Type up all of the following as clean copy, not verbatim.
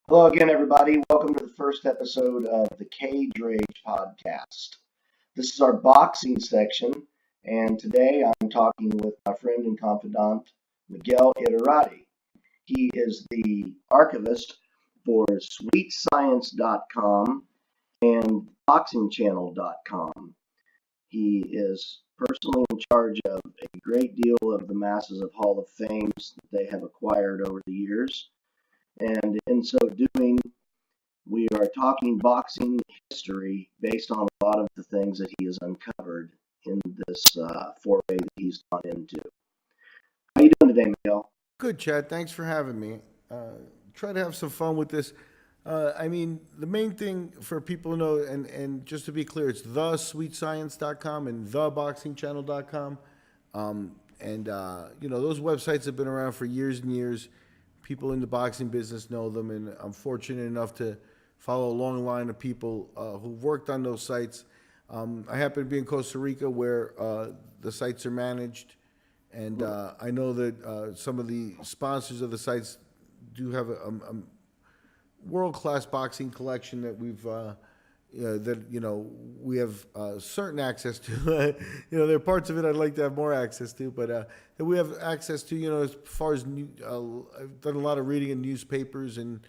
Hello again, everybody. Welcome to the first episode of the Cage Rage podcast. This is our boxing section, and today I'm talking with my friend and confidant, Miguel Iterati. He is the archivist for sweetscience.com and boxingchannel.com. He is personally in charge of a great deal of the masses of Hall of Fames that they have acquired over the years. And in so doing, we are talking boxing history based on a lot of the things that he has uncovered in this foray that he's gone into. How are you doing today, Miguel? Good, Chad. Thanks for having me. Try to have some fun with this. The main thing for people to know, and just to be clear, it's thesweetscience.com and theboxingchannel.com. Those websites have been around for years and years. People in the boxing business know them, and I'm fortunate enough to follow a long line of people who've worked on those sites. I happen to be in Costa Rica where the sites are managed. And I know that some of the sponsors of the sites do have a world-class boxing collection that we have certain access to. There are parts of it I'd like to have more access to, but that we have access to. As far as I've done a lot of reading in newspapers and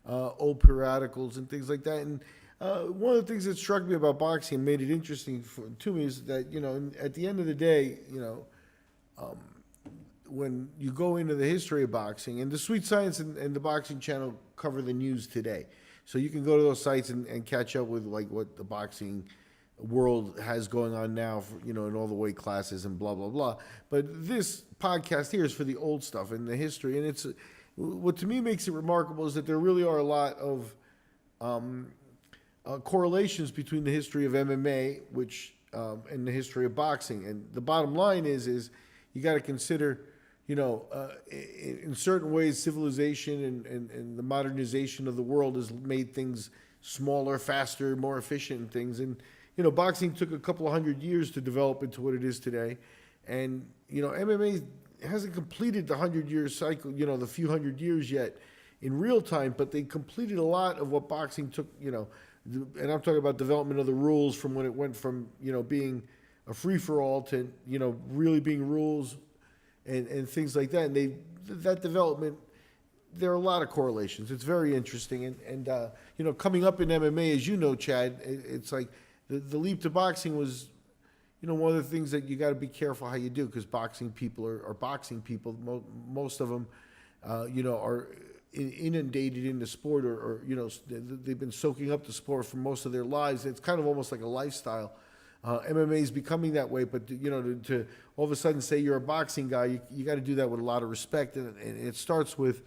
old periodicals and things like that. And one of the things that struck me about boxing and made it interesting to me is that at the end of the day, when you go into the history of boxing, and the Sweet Science and the Boxing Channel cover the news today. So you can go to those sites and catch up with like what the boxing world has going on now, in all the weight classes and blah, blah, blah. But this podcast here is for the old stuff and the history. And it's what to me makes it remarkable is that there really are a lot of correlations between the history of MMA, and the history of boxing. And the bottom line is you got to consider, in certain ways, civilization and the modernization of the world has made things smaller, faster, more efficient and things. And, boxing took a couple of 100 years to develop into what it is today. And, MMA hasn't completed the 100-year cycle, the few hundred years yet in real time, but they completed a lot of what boxing took, and I'm talking about development of the rules from when it went from, being a free-for-all to, really being rules and things like that. And that development, there are a lot of correlations. It's very interesting. And coming up in MMA, as you know, Chad, it's like the leap to boxing was, one of the things that you got to be careful how you do, because boxing people are boxing people. Most of them, are inundated in the sport or they've been soaking up the sport for most of their lives. It's kind of almost like a lifestyle. MMA is becoming that way, but to all of a sudden say you're a boxing guy, you got to do that with a lot of respect, and it starts with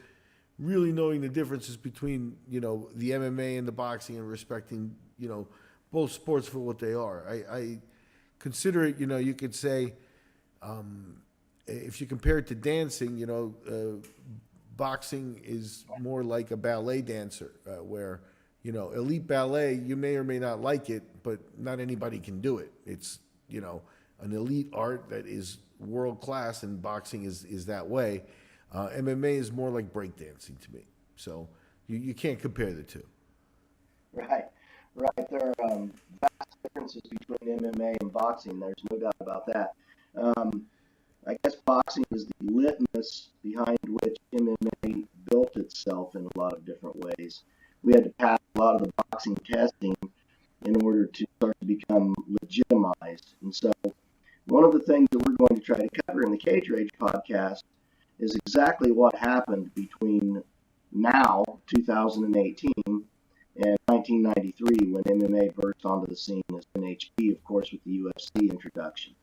really knowing the differences between the MMA and the boxing and respecting both sports for what they are. I consider it, you could say, if you compare it to dancing, boxing is more like a ballet dancer, where elite ballet, you may or may not like it, but not anybody can do it. It's, an elite art that is world class, and boxing is that way. MMA is more like breakdancing to me. So you can't compare the two. Right, right. There are vast differences between MMA and boxing. There's no doubt about that. I guess boxing is the litmus behind which MMA built itself in a lot of different ways. We had to pass a lot of the boxing testing in order to start to become legitimized. And so one of the things that we're going to try to cover in the Cage Rage podcast is exactly what happened between now, 2018, and 1993, when MMA burst onto the scene as NHB, of course, with the UFC introduction.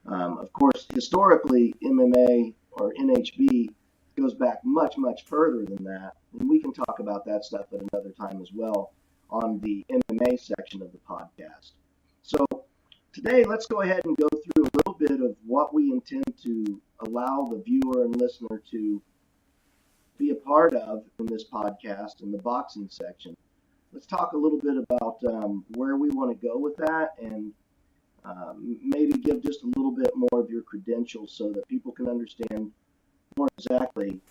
Of course, historically, MMA or NHB goes back much, much further than that. And we can talk about that stuff at another time as well on the MMA section of the podcast. So today, let's go ahead and go through a little bit of what we intend to allow the viewer and listener to be a part of in this podcast in the boxing section. Let's talk a little bit about where we want to go with that, and maybe give just a little bit more of your credentials so that people can understand more exactly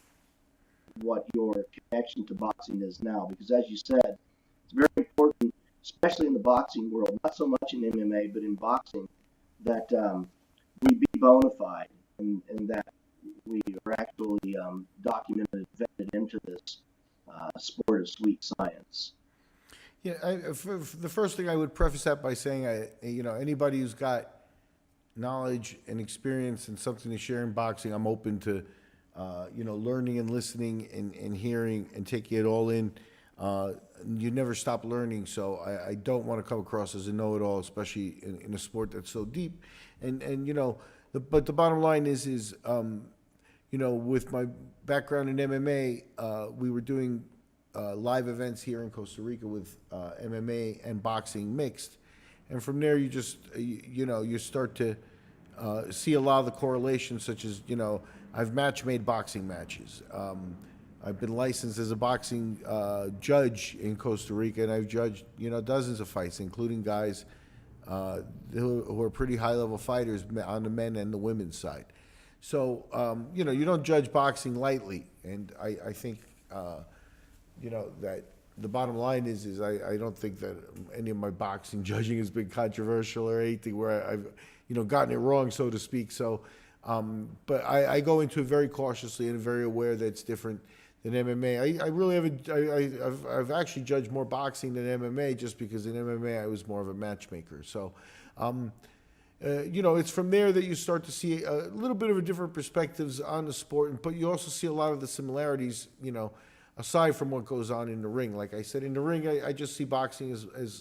what your connection to boxing is now. Because as you said, it's very important, especially in the boxing world, not so much in MMA, but in boxing, that we be bona fide and that we are actually documented, vetted into this sport of sweet science. Yeah, the first thing I would preface that by saying, anybody who's got knowledge and experience and something to share in boxing, I'm open to, learning and listening and hearing and taking it all in. You never stop learning, so I don't want to come across as a know-it-all, especially in a sport that's so deep. But the bottom line is, with my background in MMA, we were doing live events here in Costa Rica with MMA and boxing mixed. And from there, you just, you start to see a lot of the correlations, such as, I've made boxing matches. I've been licensed as a boxing judge in Costa Rica, and I've judged, dozens of fights, including guys who are pretty high-level fighters on the men and the women's side. So, you don't judge boxing lightly, and I think, that the bottom line is I don't think that any of my boxing judging has been controversial or anything where I've, gotten it wrong, so to speak. So, but I go into it very cautiously and very aware that it's different than MMA. I really haven't. I've actually judged more boxing than MMA just because in MMA I was more of a matchmaker. So, it's from there that you start to see a little bit of a different perspectives on the sport, but you also see a lot of the similarities. Aside from what goes on in the ring. Like I said, in the ring, I just see boxing as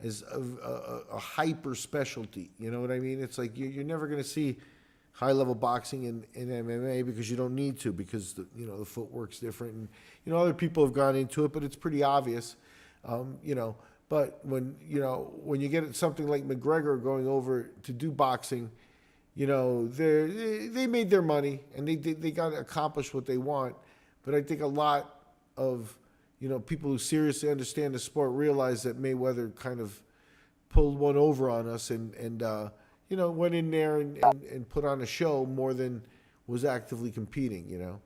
a hyper specialty. You know what I mean? It's like you're never going to see high-level boxing in MMA because you don't need to, because the footwork's different. And, other people have gone into it, but it's pretty obvious. But when you get something like McGregor going over to do boxing, they made their money and they got to accomplish what they want. But I think a lot of people who seriously understand the sport realize that Mayweather kind of pulled one over on us and went in there and put on a show more than was actively competing.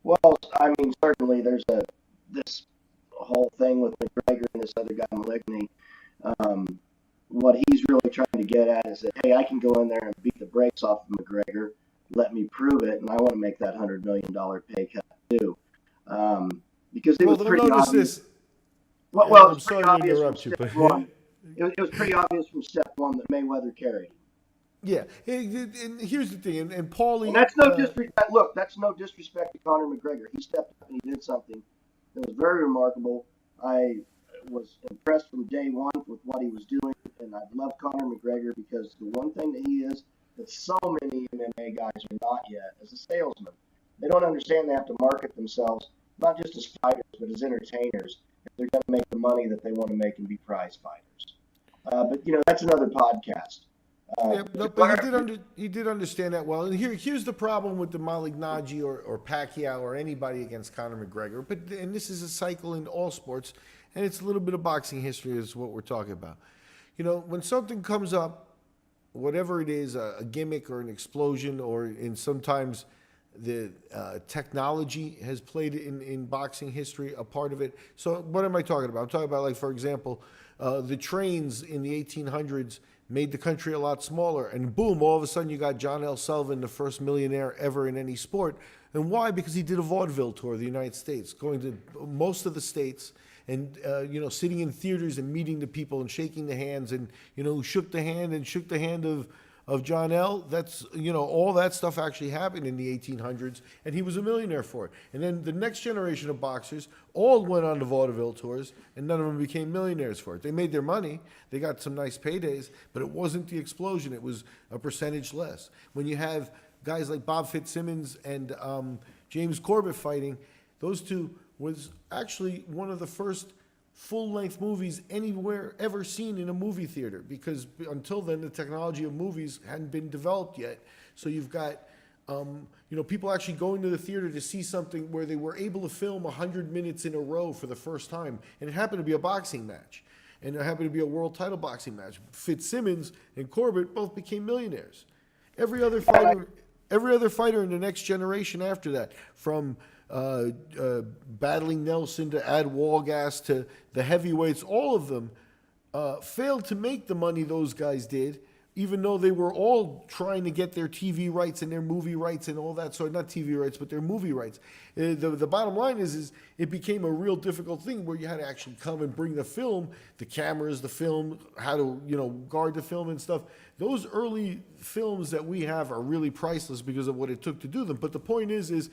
Well, I mean, certainly there's this whole thing with McGregor and this other guy Maligney. What he's really trying to get at is that, hey, I can go in there and beat the brakes off of McGregor, let me prove it, and I want to make that $100 million pay cut too. Because it was pretty obvious. Well, I'm sorry to interrupt you, but it was pretty obvious from step one that Mayweather carried. Yeah, and here's the thing, and Paulie. And that's no disrespect. Look, that's no disrespect to Conor McGregor. He stepped up and he did something that was very remarkable. I was impressed from day one with what he was doing, and I've loved Conor McGregor because the one thing that he is that so many MMA guys are not yet is a salesman. They don't understand they have to market themselves not just as fighters but as entertainers if they're going to make the money that they want to make and be prize fighters. But that's another podcast. But he did understand that well. And here's the problem with the Malignaggi or Pacquiao or anybody against Conor McGregor. And this is a cycle in all sports, and it's a little bit of boxing history is what we're talking about. When something comes up, whatever it is, a gimmick or an explosion, or in sometimes the technology has played in boxing history a part of it. So what am I talking about? I'm talking about, like, for example, the trains in the 1800s made the country a lot smaller, and boom, all of a sudden you got John L. Sullivan, the first millionaire ever in any sport. And why? Because he did a vaudeville tour of the United States, going to most of the states and, sitting in theaters and meeting the people and shaking the hands, and, who shook the hand of John L. That's, all that stuff actually happened in the 1800s, and he was a millionaire for it. And then the next generation of boxers all went on the vaudeville tours, and none of them became millionaires for it. They made their money, they got some nice paydays, but it wasn't the explosion, it was a percentage less. When you have guys like Bob Fitzsimmons and James Corbett fighting, those two was actually one of the first full-length movies anywhere ever seen in a movie theater, because until then the technology of movies hadn't been developed yet. So you've got people actually going to the theater to see something where they were able to film 100 minutes in a row for the first time, and it happened to be a boxing match, and it happened to be a world title boxing match. Fitzsimmons and Corbett both became millionaires. Every other fighter in the next generation after that, from Battling Nelson to add wall gas to the heavyweights, all of them failed to make the money those guys did, even though they were all trying to get their TV rights and their movie rights and all that. So not TV rights, but their movie rights. The bottom line is it became a real difficult thing where you had to actually come and bring the film, the cameras, the film, how to guard the film and stuff. Those early films that we have are really priceless because of what it took to do them. But the point is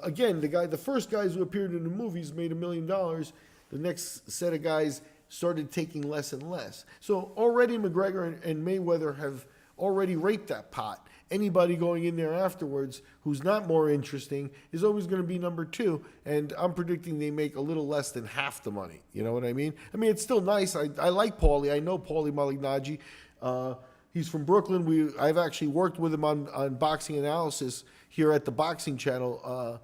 again, the first guys who appeared in the movies made $1 million. The next set of guys started taking less and less. So already McGregor and Mayweather have already raped that pot. Anybody going in there afterwards who's not more interesting is always going to be number two. And I'm predicting they make a little less than half the money. You know what I mean? I mean, it's still nice. I like Paulie. I know Paulie Malignaggi. He's from Brooklyn. I've actually worked with him on boxing analysis here at the Boxing Channel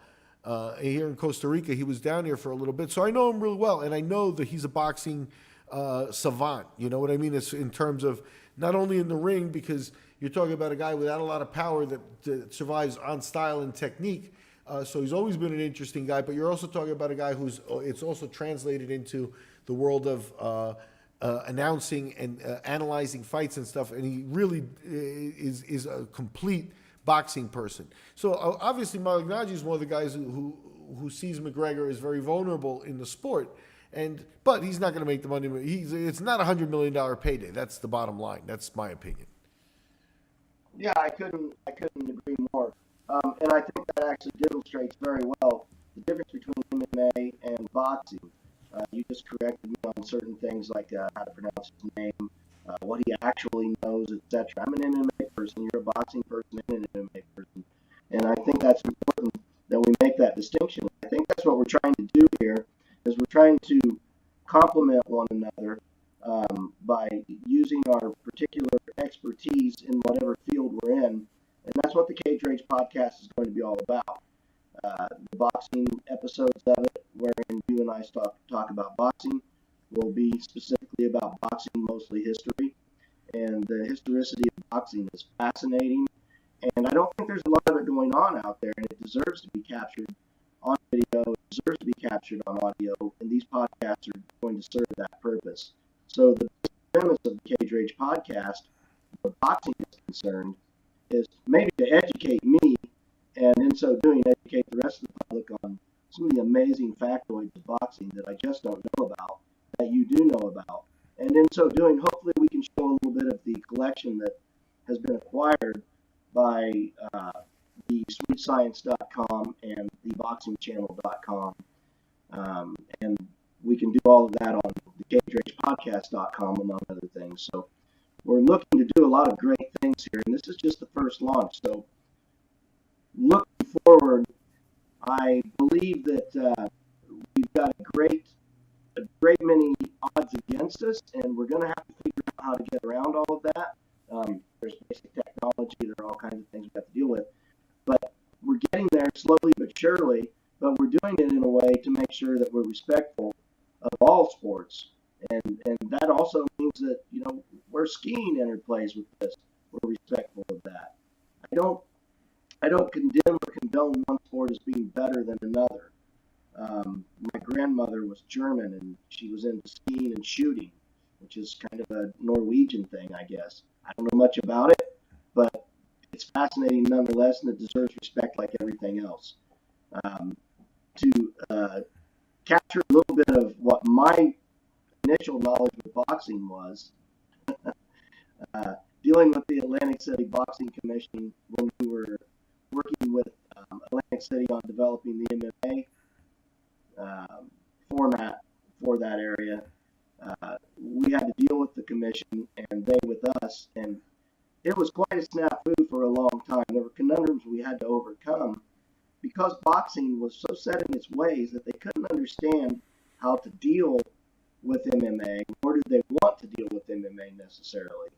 here in Costa Rica. He was down here for a little bit. So I know him really well, and I know that he's a boxing savant. You know what I mean? It's in terms of not only in the ring, because you're talking about a guy without a lot of power that survives on style and technique. So he's always been an interesting guy, but you're also talking about a guy who's it's also translated into the world of announcing and analyzing fights and stuff, and he really is a complete boxing person. So obviously Malignaggi is one of the guys who sees McGregor as very vulnerable in the sport, but he's not going to make the money. It's not $100 million payday. That's the bottom line. That's my opinion. Yeah, I couldn't agree more. And I think that actually demonstrates very well the difference between MMA and boxing. You just corrected me on certain things like how to pronounce his name, what he actually knows, etc. I'm an MMA person. You're a boxing person and an MMA person, and I think that's important that we make that distinction. I think that's what we're trying to do here, is we're trying to complement one another by using our particular expertise in whatever field we're in, and that's what the Cage Rage podcast is going to be all about. The boxing episodes of it, wherein you and I talk about boxing, will be specifically about boxing, mostly history. And the historicity of boxing is fascinating. And I don't think there's a lot of it going on out there, and it deserves to be captured on video, it deserves to be captured on audio, and these podcasts are going to serve that purpose. So the premise of the Cage Rage podcast, where boxing is concerned, is maybe to educate me, and in so doing, educate the rest of the public on some of the amazing factoids of boxing that I just don't know about, that you do know about. And in so doing, hopefully we can show a little bit of the collection that has been acquired by the sweetscience.com and theboxingchannel.com. And we can do all of that on the cageragepodcast.com, among other things. So we're looking to do a lot of great things here, and this is just the first launch. So looking forward, I believe that we've got a great many odds against us, and we're going to have to figure out how to get around all of that. There's basic technology, there are all kinds of things we have to deal with, but we're getting there slowly but surely, but we're doing it in a way to make sure that we're respectful of all sports, and that also means that, where skiing interplays with this, we're respectful of that. I don't condemn or condone one sport as being better than another. My grandmother was German, and she was into skiing and shooting, which is kind of a Norwegian thing, I guess. I don't know much about it, but it's fascinating nonetheless, and it deserves respect like everything else. To capture a little bit of what my initial knowledge of boxing was, dealing with the Atlantic City Boxing Commission when we were working with Atlantic City on developing the MMA format for that area. We had to deal with the commission and they with us, and it was quite a snafu for a long time. There were conundrums we had to overcome because boxing was so set in its ways that they couldn't understand how to deal with MMA, nor did they want to deal with MMA necessarily.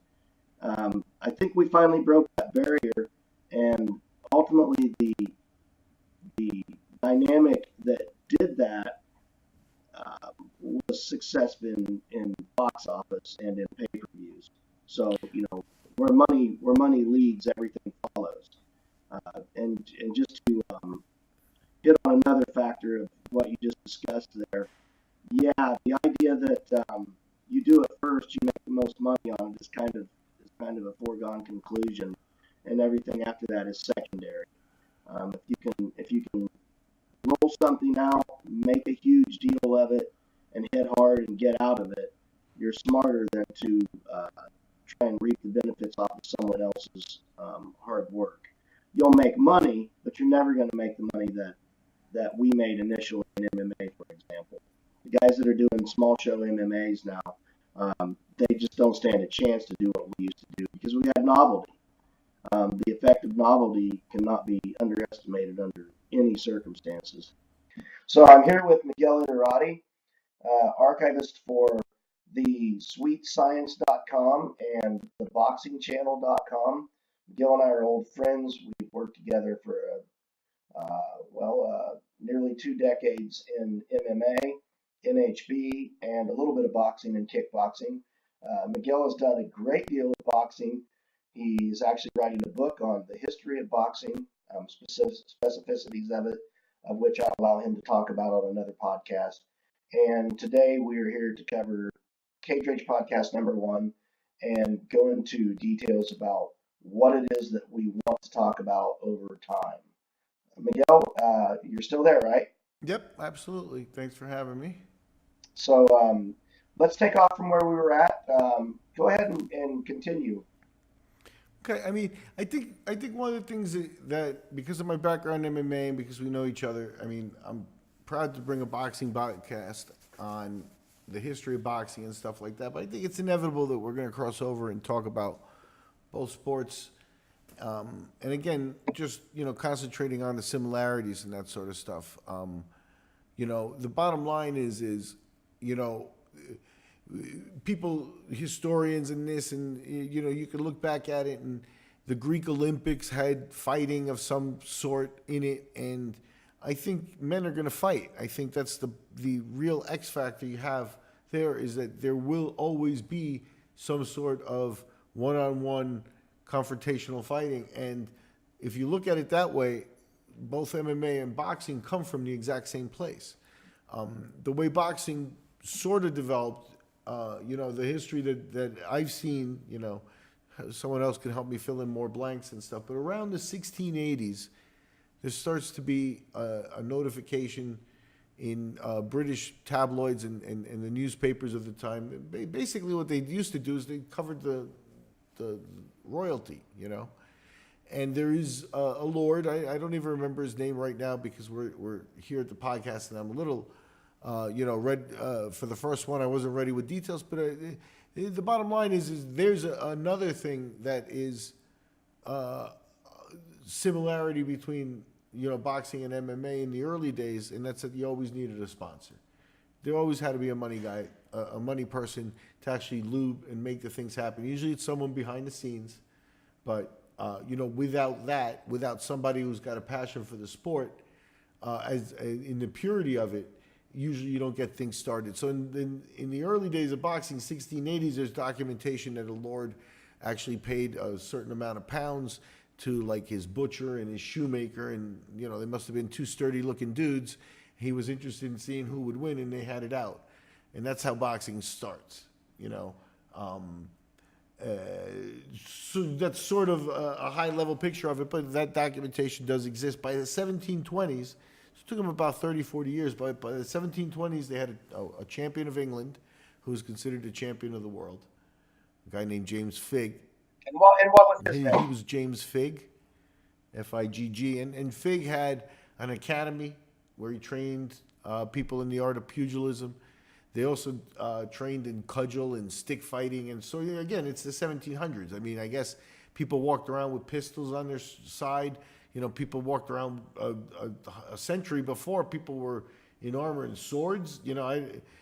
I think we finally broke that barrier, and ultimately the dynamic that did that was success in box office and in pay-per-views. So where money leads, everything follows. And just to hit on another factor of what you just discussed there. Yeah, the idea that you do it first, you make the most money on it is kind of a foregone conclusion, and everything after that is secondary. If you can roll something out, make a huge deal of it, and hit hard and get out of it, you're smarter than to try and reap the benefits off of someone else's hard work. You'll make money, but you're never going to make the money that we made initially in MMA, for example. The guys that are doing small show MMAs now, they just don't stand a chance to do what we used to do because we had novelty. The effect of novelty cannot be underestimated under any circumstances. So I'm here with Miguel Iterati, archivist for the sweetscience.com and the boxingchannel.com. Miguel and I are old friends. We've worked together for nearly 2 decades in MMA, NHB, and a little bit of boxing and kickboxing. Miguel has done a great deal of boxing. He's actually writing a book on the history of boxing, specificities of it, of which I allow him to talk about on another podcast. And today we are here to cover Cage Rage Podcast #1 and go into details about what it is that we want to talk about over time. Miguel, you're still there, right? Yep, absolutely. Thanks for having me. So let's take off from where we were at. Go ahead and continue. Okay, I mean, I think one of the things that because of my background in MMA and because we know each other, I mean, I'm proud to bring a boxing podcast on the history of boxing and stuff like that. But I think it's inevitable that we're going to cross over and talk about both sports. And again, just, concentrating on the similarities and that sort of stuff. The bottom line is, people, historians and this, and, you can look back at it and the Greek Olympics had fighting of some sort in it. And I think men are going to fight. I think that's the real X factor you have there is that there will always be some sort of one-on-one confrontational fighting. And if you look at it that way, both MMA and boxing come from the exact same place. The way boxing sort of developed, the history that I've seen, someone else can help me fill in more blanks and stuff, but around the 1680s, there starts to be a notification in British tabloids and the newspapers of the time. Basically what they used to do is they covered the royalty, And there is a lord, I don't even remember his name right now because we're here at the podcast and I'm a little, read for the first one. I wasn't ready with details, but the bottom line is there's another thing that is similarity between, boxing and MMA in the early days, and that's that you always needed a sponsor. There always had to be a money guy, a money person to actually lube and make the things happen. Usually it's someone behind the scenes, but without somebody who's got a passion for the sport, in the purity of it, usually you don't get things started. So in the early days of boxing, 1680s, there's documentation that a lord actually paid a certain amount of pounds to like his butcher and his shoemaker, and they must have been two sturdy looking dudes. He was interested in seeing who would win, and they had it out, and that's how boxing starts. So that's sort of a high level picture of it, but that documentation does exist. By the 1720s, it took them about 30, 40 years, but by the 1720s, they had a champion of England who was considered a champion of the world, a guy named James Figg. And what was his He name? was James Figg, Figg, and Figg had an academy where he trained people in the art of pugilism. They also trained in cudgel and stick fighting. And so, again, it's the 1700s. I mean, I guess people walked around with pistols on their side. People walked around a century before. People were in armor and swords.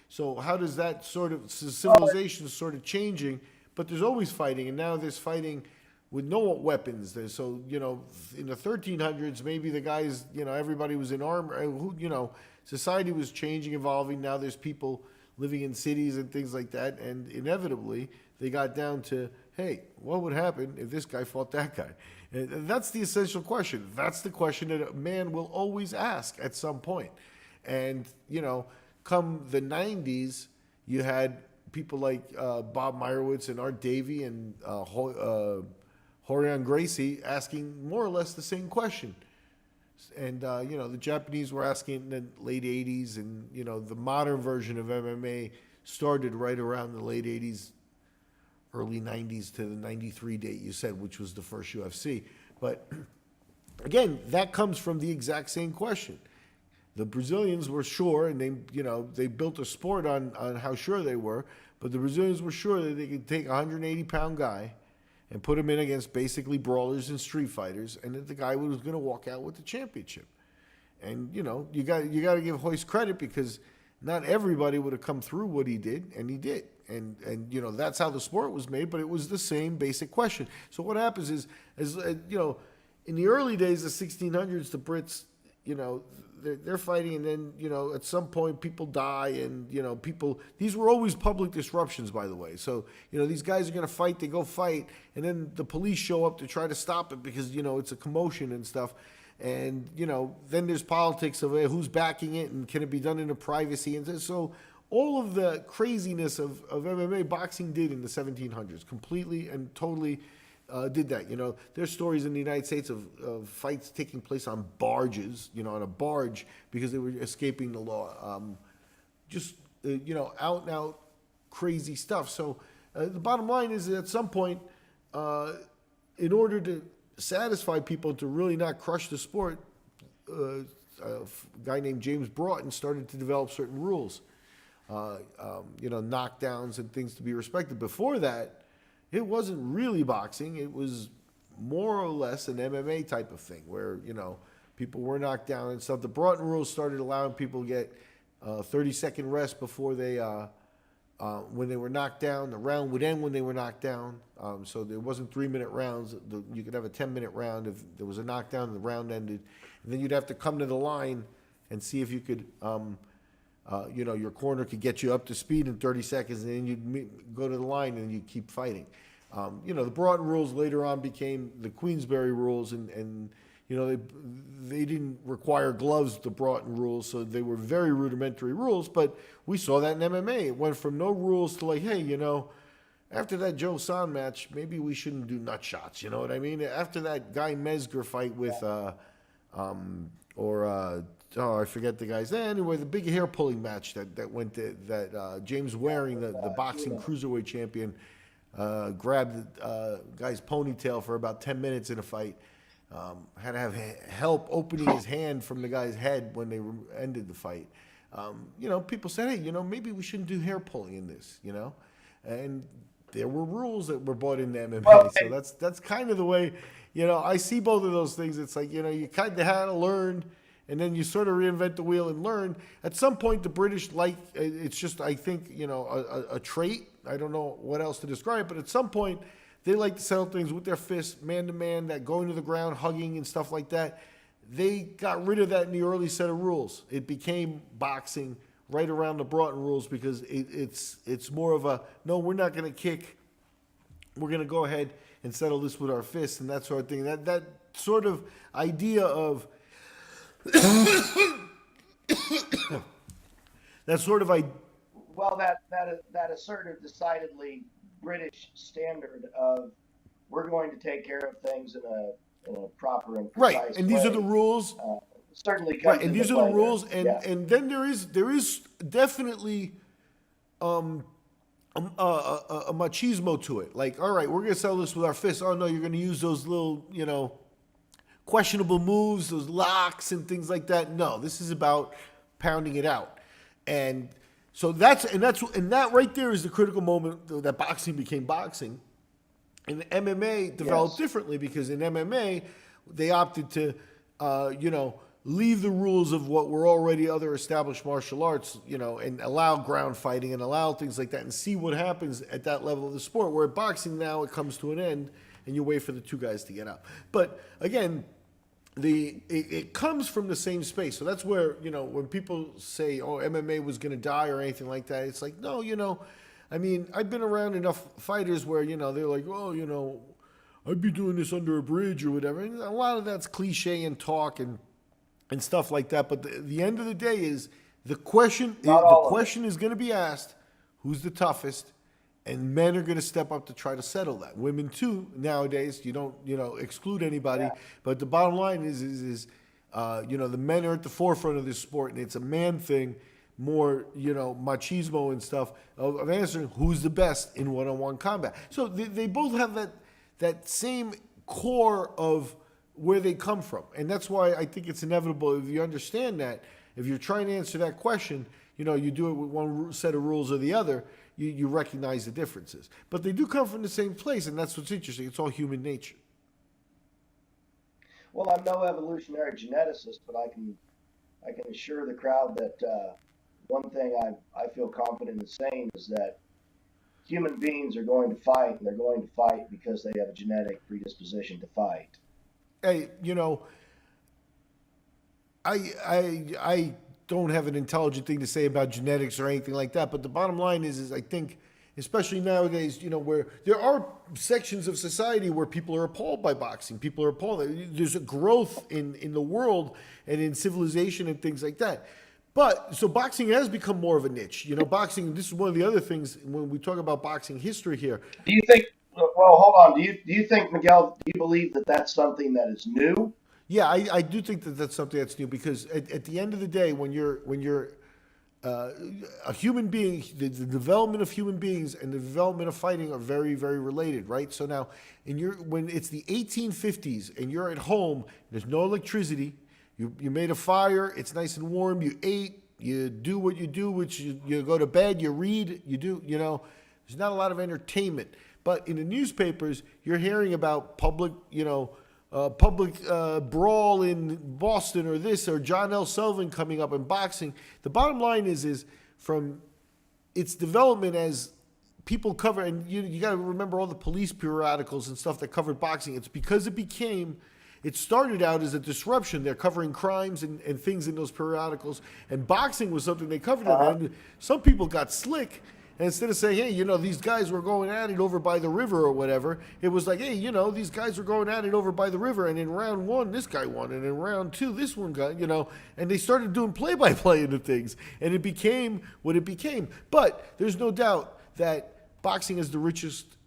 So how does that sort of civilization sort of changing? But there's always fighting, and now there's fighting with no weapons. So, in the 1300s, maybe the guys, everybody was in armor. Society was changing, evolving. Now there's people living in cities and things like that, and inevitably they got down to hey, what would happen if this guy fought that guy? And that's the essential question. That's the question that a man will always ask at some point. And, come the 90s, you had people like Bob Meyerowitz and Art Davey and Horion Gracie asking more or less the same question. And, the Japanese were asking in the late 80s, and, the modern version of MMA started right around the late 80s, early 90s to the 93 date you said, which was the first UFC. But, again, that comes from the exact same question. The Brazilians were sure, and they built a sport on how sure they were, but the Brazilians were sure that they could take a 180-pound guy and put him in against basically brawlers and street fighters, and that the guy was going to walk out with the championship. And, you got to give Royce credit, because not everybody would have come through what he did, and he did. And that's how the sport was made, but it was the same basic question. So what happens is in the early days of the 1600s, the Brits, they're fighting, and then, at some point people die, and, these were always public disruptions, by the way. So, these guys are going to fight, they go fight, and then the police show up to try to stop it because, it's a commotion and stuff. And, then there's politics of who's backing it, and can it be done in a privacy. And so all of the craziness of MMA, boxing did in the 1700s, completely and totally did that. There's stories in the United States of fights taking place on barges, on a barge, because they were escaping the law. Out and out crazy stuff. So the bottom line is that at some point, in order to satisfy people, to really not crush the sport, a guy named James Broughton started to develop certain rules, knockdowns and things to be respected. Before that, it wasn't really boxing. It was more or less an MMA type of thing where, people were knocked down and stuff. The Broughton rules started allowing people to get 30-second rest before they, when they were knocked down. The round would end when they were knocked down. So there wasn't 3-minute rounds. You could have a 10-minute round if there was a knockdown and the round ended. And then you'd have to come to the line and see if you could, your corner could get you up to speed in 30 seconds, and then you'd go to the line and you'd keep fighting. The Broughton rules later on became the Queensberry rules, and they didn't require gloves, the Broughton rules, so they were very rudimentary rules, but we saw that in MMA. It went from no rules to like, hey, after that Joe San match, maybe we shouldn't do nut shots, you know what I mean? After that Guy Mesger fight with, I forget the guy's. Anyway, the big hair pulling match that went to, that James Waring, the boxing cruiserweight champion, grabbed the guy's ponytail for about 10 minutes in a fight. Had to have help opening his hand from the guy's head when they ended the fight. People said, hey, maybe we shouldn't do hair pulling in this, and there were rules that were brought into MMA. Well, so that's kind of the way, I see both of those things. It's like, you kind of had to learn, and then you sort of reinvent the wheel and learn. At some point, the British it's just, I think, a trait. I don't know what else to describe, but at some point, they like to settle things with their fists, man-to-man, that going to the ground, hugging and stuff like that. They got rid of that in the early set of rules. It became boxing right around the Broughton rules because it's more of a, no, we're not going to kick. We're going to go ahead and settle this with our fists and that sort of thing. That sort of idea of that sort of idea. Well, that assertive, decidedly British standard of we're going to take care of things in a proper and precise right, and these way, are the rules. Certainly, right, and these are the rules, there. and then there is definitely a machismo to it. Like, all right, we're gonna settle this with our fists. Oh no, you're gonna use those little questionable moves, those locks and things like that. No, this is about pounding it out, and so that right there is the critical moment that boxing became boxing, and the MMA developed differently because in MMA they opted to, leave the rules of what were already other established martial arts, and allow ground fighting and allow things like that and see what happens at that level of the sport. Where at boxing now it comes to an end and you wait for the two guys to get up. But again, it comes from the same space. So that's where, when people say, oh, MMA was going to die or anything like that, it's like, no, I mean, I've been around enough fighters where, they're like, oh, I'd be doing this under a bridge or whatever. And a lot of that's cliche and talk and stuff like that. But the end of the day is the question. Not The all of it. question is going to be asked: who's the toughest? And men are going to step up to try to settle that. Women too nowadays. You don't exclude anybody. Yeah. But the bottom line is the men are at the forefront of this sport, and it's a man thing. More, machismo and stuff of answering who's the best in one-on-one combat. So they both have that same core of where they come from. And that's why I think it's inevitable, if you understand that, if you're trying to answer that question, you do it with one set of rules or the other, you recognize the differences. But they do come from the same place, and that's what's interesting. It's all human nature. Well, I'm no evolutionary geneticist, but I can assure the crowd that one thing I feel confident in saying is that human beings are going to fight, and they're going to fight because they have a genetic predisposition to fight. Hey, I don't have an intelligent thing to say about genetics or anything like that, but the bottom line is I think, especially nowadays, where there are sections of society where people are appalled by boxing. People are appalled. There's a growth in the world and in civilization and things like that. But so boxing has become more of a niche. Boxing. This is one of the other things when we talk about boxing history here. Do you think? Well, hold on. Do you think, Miguel? Do you believe that that's something that is new? Yeah, I do think that that's something that's new because at the end of the day, when you're a human being, the development of human beings and the development of fighting are very, very related, right? So now, when it's the 1850s and you're at home, there's no electricity. You made a fire. It's nice and warm. You ate. You do what you do, which you go to bed. You read. You do. There's not a lot of entertainment. But in the newspapers, you're hearing about public brawl in Boston or this or John L. Sullivan coming up in boxing. The bottom line is from its development as people cover, and you got to remember all the police periodicals and stuff that covered boxing. It's because it started out as a disruption. They're covering crimes and things in those periodicals, and boxing was something they covered. And some people got slick. And instead of saying, hey, these guys were going at it over by the river or whatever, it was like, hey, these guys were going at it over by the river, and in round one, this guy won, and in round two, this one got, and they started doing play-by-play into things, and it became what it became. But there's no doubt that boxing is the richest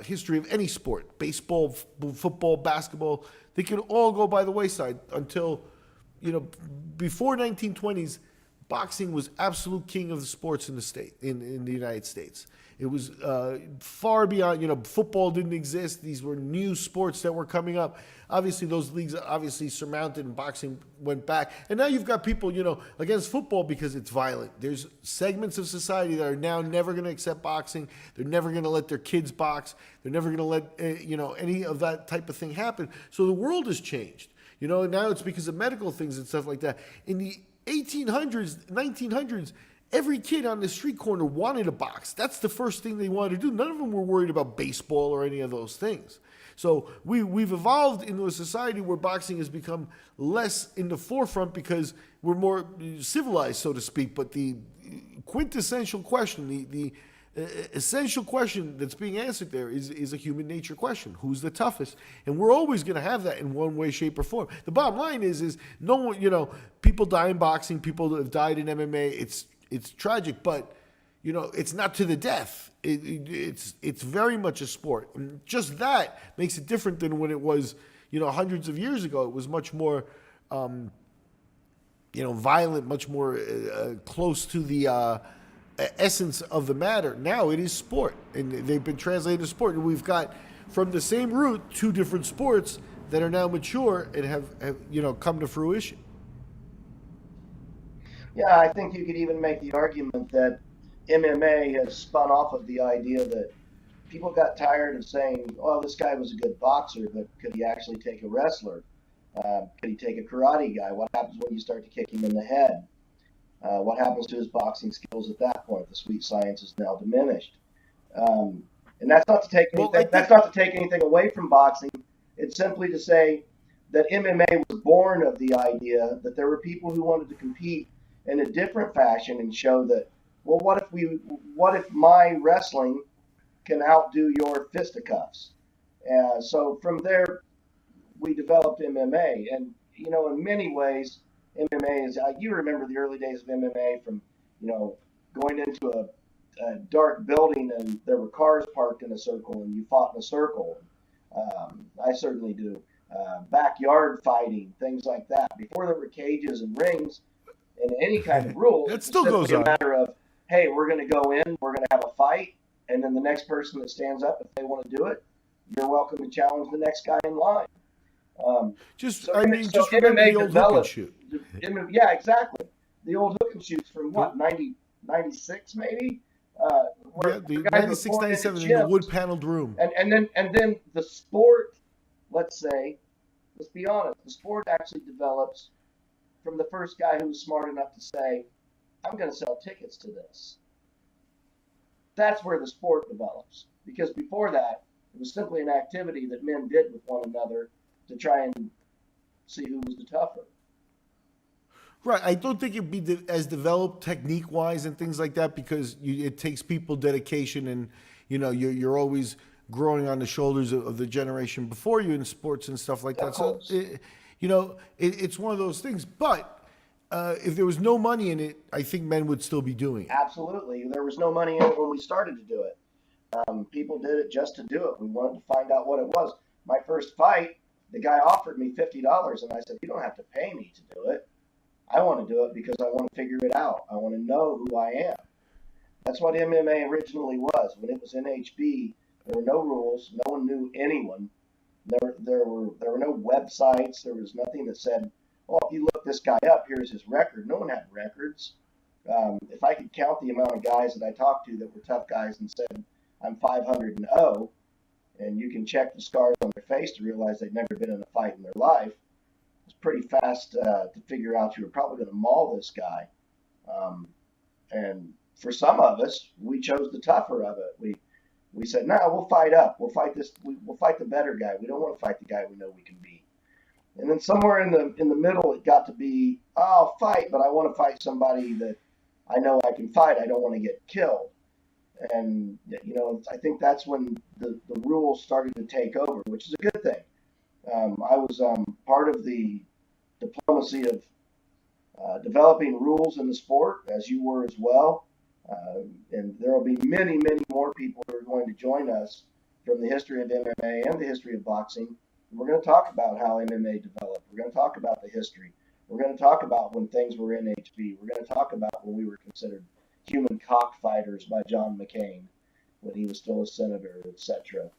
history of any sport. Baseball, football, basketball, they can all go by the wayside until, before 1920s, boxing was absolute king of the sports in the United States. It was far beyond, football didn't exist. These were new sports that were coming up. Obviously, those leagues surmounted and boxing went back. And now you've got people, against football because it's violent. There's segments of society that are now never going to accept boxing. They're never going to let their kids box. They're never going to let, any of that type of thing happen. So the world has changed. Now it's because of medical things and stuff like that. In the 1800s, 1900s, every kid on the street corner wanted a box. That's the first thing they wanted to do. None of them were worried about baseball or any of those things. So we've evolved into a society where boxing has become less in the forefront because we're more civilized, so to speak. But the quintessential question, the essential question that's being answered there is a human nature question. Who's the toughest? And we're always going to have that in one way, shape, or form. The bottom line is no one, people die in boxing, people have died in MMA. It's tragic, but it's not to the death. It's very much a sport. And just that makes it different than when it was, hundreds of years ago. It was much more, violent, much more close to the essence of the matter. Now it is sport, and they've been translated to sport. And we've got, from the same root, two different sports that are now mature and have come to fruition. Yeah, I think you could even make the argument that MMA has spun off of the idea that people got tired of saying, "Oh, this guy was a good boxer, but could he actually take a wrestler? Could he take a karate guy? What happens when you start to kick him in the head? What happens to his boxing skills at that point? The sweet science is now diminished." And that's not to take anything. That's not to take anything away from boxing. It's simply to say that MMA was born of the idea that there were people who wanted to compete in a different fashion and show that well, what if my wrestling can outdo your fisticuffs? So from there, we developed MMA, and in many ways, MMA is. You remember the early days of MMA from, going into a dark building and there were cars parked in a circle and you fought in a circle. I certainly do. Backyard fighting, things like that. Before there were cages and rings and any kind of rules, That it was still goes simply a on. matter of, hey, we're going to go in, we're going to have a fight, and then the next person that stands up, if they want to do it, you're welcome to challenge the next guy in line. Just, So, I mean, so just remember MMA the old hook and developed. shoot. Yeah, exactly. The old hook and shoots from The- what, 96 maybe? Uh, yeah, where the guys were 96, born into 97 in the gyms, wood paneled room. and then the sport, let's say, let's be honest, the sport actually develops from the first guy who was smart enough to say, I'm going to sell tickets to this. That's where the sport develops. Because before that, it was simply an activity that men did with one another to try and see who was the tougher. Right. I don't think it'd be as developed technique wise and things like that because it takes people dedication and you're always growing on the shoulders of the generation before you in sports and stuff like Of that. So course. it's one of those things. But if there was no money in it, I think men would still be doing it. Absolutely. There was no money in it when we started to do it. People did it just to do it. We wanted to find out what it was. My first fight, the guy offered me $50, and I said, you don't have to pay me to do it. I want to do it because I want to figure it out. I want to know who I am. That's what MMA originally was. When it was NHB, there were no rules. No one knew anyone. There were no websites. There was nothing that said, "Oh, if you look this guy up, here's his record." No one had records. If I could count the amount of guys that I talked to that were tough guys and said, "I'm 500-0," and you can check the scars on their face to realize they'd never been in a fight in their life, it's pretty fast to figure out you were probably going to maul this guy. And for some of us, we chose the tougher of it. We said, "No, we'll fight up. We'll fight this. We'll fight the better guy. We don't want to fight the guy we know we can beat." And then somewhere in the middle, it got to be, "Oh, I'll fight, but I want to fight somebody that I know I can fight. I don't want to get killed." And I think that's when the rules started to take over, which is a good thing. I was part of the diplomacy of developing rules in the sport, as you were as well. And there will be many, many more people who are going to join us from the history of MMA and the history of boxing. We're going to talk about how MMA developed. We're going to talk about the history. We're going to talk about when things were NHB. We're going to talk about when we were considered human cockfighters by John McCain when he was still a senator, etc.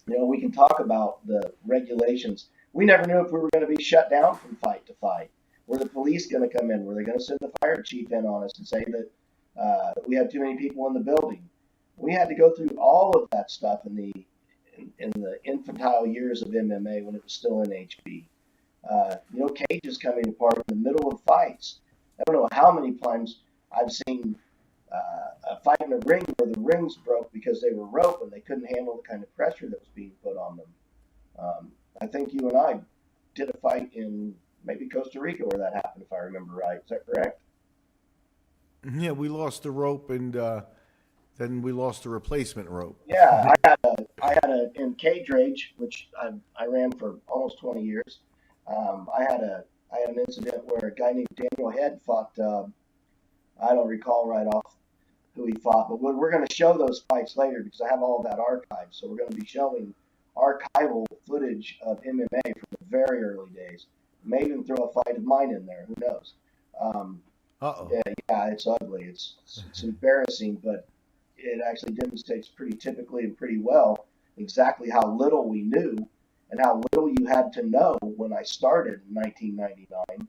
We can talk about the regulations. We never knew if we were going to be shut down from fight to fight. Were the police going to come in? Were they going to send the fire chief in on us and say that we had too many people in the building? We had to go through all of that stuff in the infantile years of MMA when it was still NHB. Cages coming apart in the middle of fights. I don't know how many times I've seen a fight in a ring where the rings broke because they were rope and they couldn't handle the kind of pressure that was being put on them. I think you and I did a fight in maybe Costa Rica where that happened, if I remember right. Is that correct? Yeah, we lost the rope and then we lost the replacement rope. Yeah, I had a in cage rage, which I ran for almost 20 years. I had an incident where a guy named Daniel Head fought. I don't recall right off who he fought, but we're going to show those fights later because I have all of that archived. So we're going to be showing archival footage of MMA from the very early days. May even throw a fight of mine in there. Who knows? Uh-oh. Yeah, it's ugly. It's embarrassing, but it actually demonstrates pretty typically and pretty well exactly how little we knew and how little you had to know when I started in 1999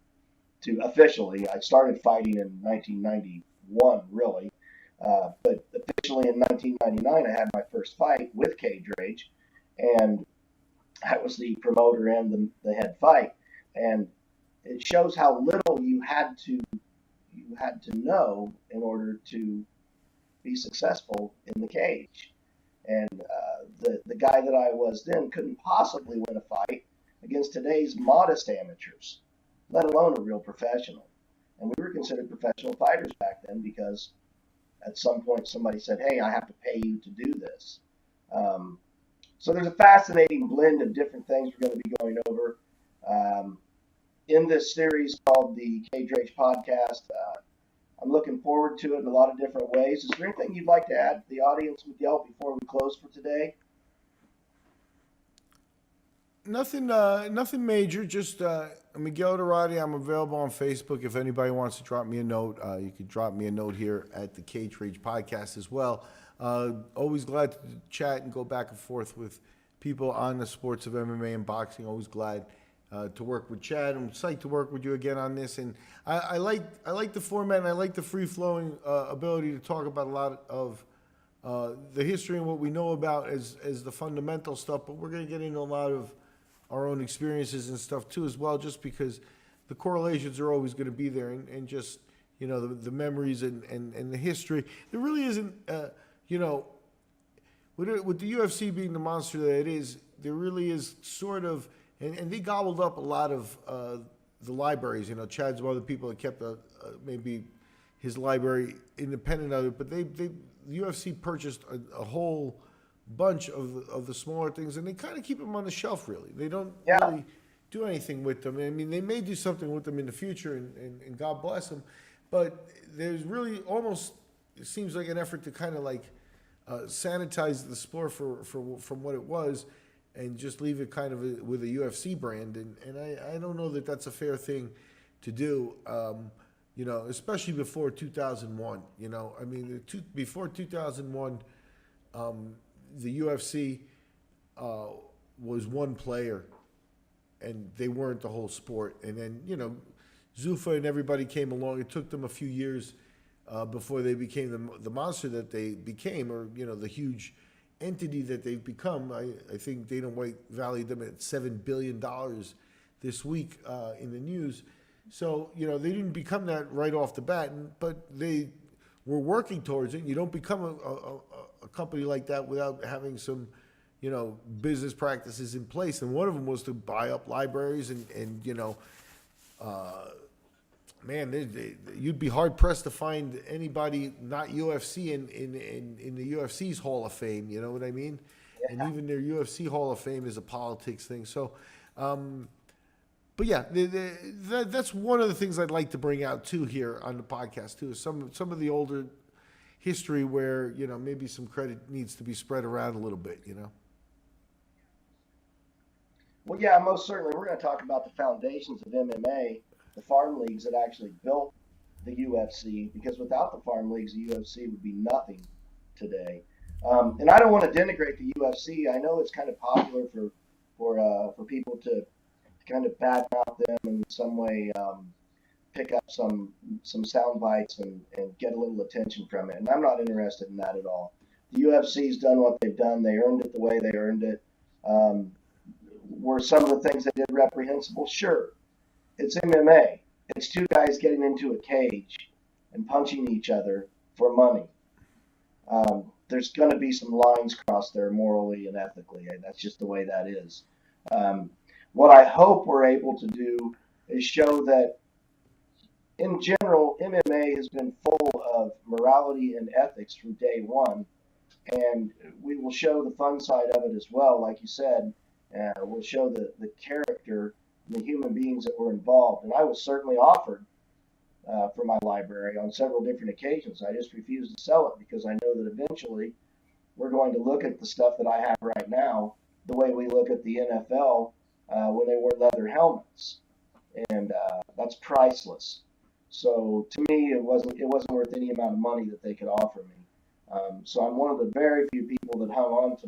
to officially. I started fighting in 1991, really. But officially in 1999, I had my first fight with Cage Rage, and I was the promoter and the head fight. And it shows how little you had to know in order to be successful in the cage. And the guy that I was then couldn't possibly win a fight against today's modest amateurs, let alone a real professional. And we were considered professional fighters back then because at some point somebody said, hey, I have to pay you to do this. So there's a fascinating blend of different things we're going to be going over in this series called the Cage Rage Podcast. I'm looking forward to it in a lot of different ways. Is there anything you'd like to add to the audience, Miguel, before we close for today? Nothing major. Just Miguel Dorati. I'm available on Facebook. If anybody wants to drop me a note, you can drop me a note here at the Cage Rage Podcast as well. Always glad to chat and go back and forth with people on the sports of MMA and boxing. Always glad to work with Chad. I'm psyched to work with you again on this. And I like the format, and I like the free flowing ability to talk about a lot of the history and what we know about as the fundamental stuff. But we're going to get into a lot of our own experiences and stuff too as well, just because the correlations are always going to be there, and just, you know, the memories and the history. There really isn't, you know, with the UFC being the monster that it is, there really is sort of, and they gobbled up a lot of the libraries. You know, Chad's one of the people that kept maybe his library independent of it, but the UFC purchased a whole bunch of the smaller things, and they kind of keep them on the shelf, really. They don't really do anything with them. I mean, they may do something with them in the future, and God bless them, but there's really almost, it seems like an effort to kind of like sanitize the sport from what it was, and just leave it kind of with a UFC brand, and I don't know that that's a fair thing to do, you know, especially before 2001, you know. I mean, before 2001, the UFC was one player, and they weren't the whole sport. And then, you know, Zuffa and everybody came along. It took them a few years before they became the monster that they became, or, you know, the huge entity that they've become. I think Dana White valued them at $7 billion this week in the news. So, you know, they didn't become that right off the bat, but they were working towards it. You don't become a company like that without having some, you know, business practices in place. And one of them was to buy up libraries and you know, man, you'd be hard pressed to find anybody not UFC in the UFC's Hall of Fame. You know what I mean? Yeah. And even their UFC Hall of Fame is a politics thing. So, but yeah, that's one of the things I'd like to bring out too here on the podcast too. Is some of the older history where, you know, maybe some credit needs to be spread around a little bit, you know. Well, yeah, most certainly. We're going to talk about the foundations of MMA, the farm leagues that actually built the UFC, because without the farm leagues, the UFC would be nothing today. And I don't want to denigrate the UFC. I know it's kind of popular for people to kind of badmouth them in some way, pick up some sound bites and get a little attention from it. And I'm not interested in that at all. The UFC's done what they've done. They earned it the way they earned it. Were some of the things they did reprehensible? Sure. It's MMA. It's two guys getting into a cage and punching each other for money. There's going to be some lines crossed there morally and ethically. That's just the way that is. What I hope we're able to do is show that, in general, MMA has been full of morality and ethics from day one, and we will show the fun side of it as well. Like you said, we'll show the character and the human beings that were involved. And I was certainly offered for my library on several different occasions. I just refused to sell it because I know that eventually we're going to look at the stuff that I have right now the way we look at the NFL when they wore leather helmets, and that's priceless. So to me, it wasn't worth any amount of money that they could offer me. So I'm one of the very few people that hung on to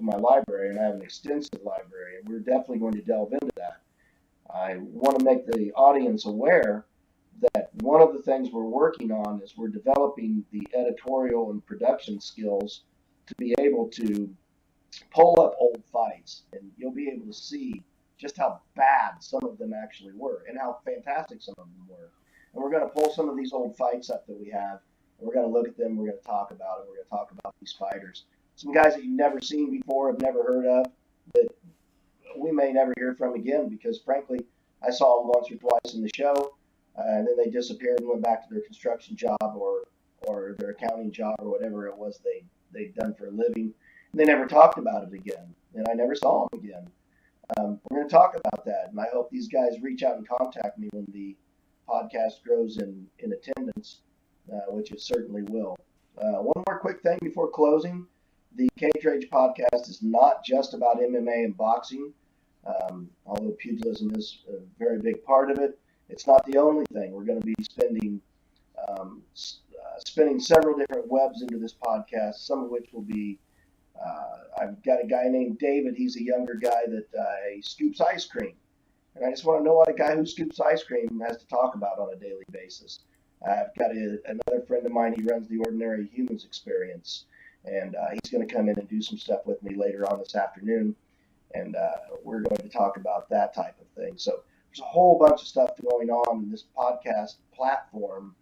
my library, and I have an extensive library, and we're definitely going to delve into that. I want to make the audience aware that one of the things we're working on is we're developing the editorial and production skills to be able to pull up old fights, and you'll be able to see just how bad some of them actually were and how fantastic some of them were. And we're going to pull some of these old fights up that we have, and we're going to look at them, we're going to talk about it, we're going to talk about these fighters. Some guys that you've never seen before, have never heard of, that we may never hear from again because, frankly, I saw them once or twice in the show. and then they disappeared and went back to their construction job or their accounting job or whatever it was they'd done for a living. And they never talked about it again, and I never saw them again. We're going to talk about that, and I hope these guys reach out and contact me when the podcast grows in attendance, which it certainly will. One more quick thing before closing. The Cage Rage podcast is not just about MMA and boxing, although pugilism is a very big part of it. It's not the only thing. We're going to be spinning several different webs into this podcast, some of which will be I've got a guy named David. He's a younger guy that he scoops ice cream. And I just want to know what a guy who scoops ice cream has to talk about on a daily basis. I've got another friend of mine. He runs the Ordinary Humans Experience. And he's going to come in and do some stuff with me later on this afternoon. And we're going to talk about that type of thing. So there's a whole bunch of stuff going on. And this podcast platform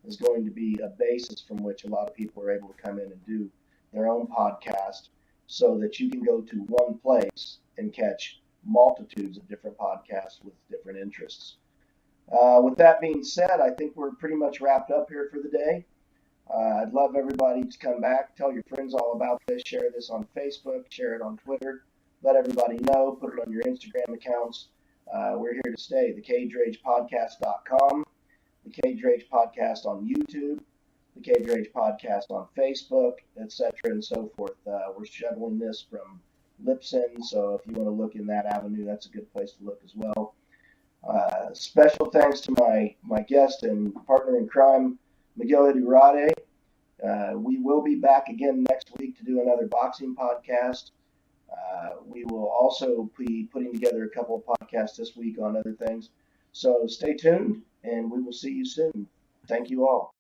is going to be a basis from which a lot of people are able to come in and do their own podcast, so that you can go to one place and catch multitudes of different podcasts with different interests. With that being said, I think we're pretty much wrapped up here for the day. I'd love everybody to come back, tell your friends all about this, share this on Facebook, share it on Twitter, let everybody know, put it on your Instagram accounts. We're here to stay. TheCageRagePodcast.com, The Cage Rage Podcast on YouTube, The Cage Rage Podcast on Facebook, etc. and so forth. We're shuttling this from Libsyn, so if you want to look in that avenue, that's a good place to look as well. Special thanks to my guest and partner in crime, Miguel Edurade. We will be back again next week to do another boxing podcast. We will also be putting together a couple of podcasts this week on other things. So stay tuned, and we will see you soon. Thank you all.